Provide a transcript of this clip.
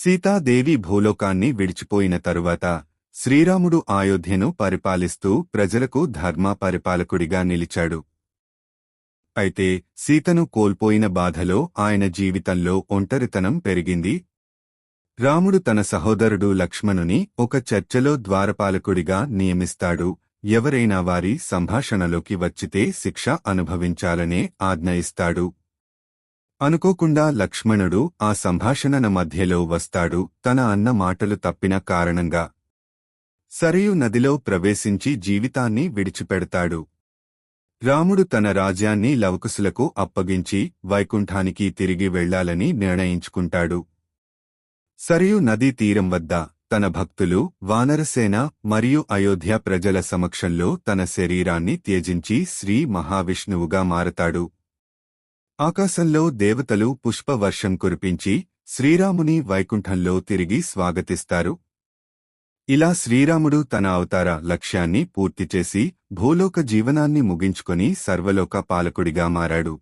సీతాదేవి భూలోకాన్ని విడిచిపోయిన తరువాత శ్రీరాముడు అయోధ్యను పరిపాలిస్తూ ప్రజలకు ధర్మ పరిపాలకుడిగా నిలిచాడు. అయితే సీతను కోల్పోయిన బాధలో ఆయన జీవితంలో ఒంటరితనం పెరిగింది. రాముడు తన సహోదరుడు లక్ష్మణుని ఒక చర్చలో ద్వారపాలకుడిగా నియమిస్తాడు. ఎవరైనా వారి సంభాషణలోకి వచ్చితే శిక్ష అనుభవించాలనే ఆజ్ఞ ఇస్తాడు. అనుకోకుండా లక్ష్మణుడు ఆ సంభాషణల మధ్యలో వస్తాడు. తన అన్న మాటలు తప్పిన కారణంగా సరయూ నదిలో ప్రవేశించి జీవితాన్ని విడిచిపెడతాడు. రాముడు తన రాజ్యాన్ని లవకుశులకు అప్పగించి వైకుంఠానికి తిరిగి వెళ్లాలని నిర్ణయించుకుంటాడు. సరయూ నదీ తీరం వద్ద తన భక్తులు, వానరసేన మరియు అయోధ్య ప్రజల సమక్షంలో తన శరీరాన్ని త్యజించి శ్రీ మహావిష్ణువుగా మారతాడు. ఆకాశంలో దేవతలు పుష్పవర్షం కురిపించి శ్రీరాముని వైకుంఠంలో తిరిగి స్వాగతిస్తారు. ఇలా శ్రీరాముడు తన అవతార లక్ష్యాన్ని పూర్తిచేసి భూలోక జీవనాన్ని ముగించుకొని సర్వలోక పాలకుడిగా మారాడు.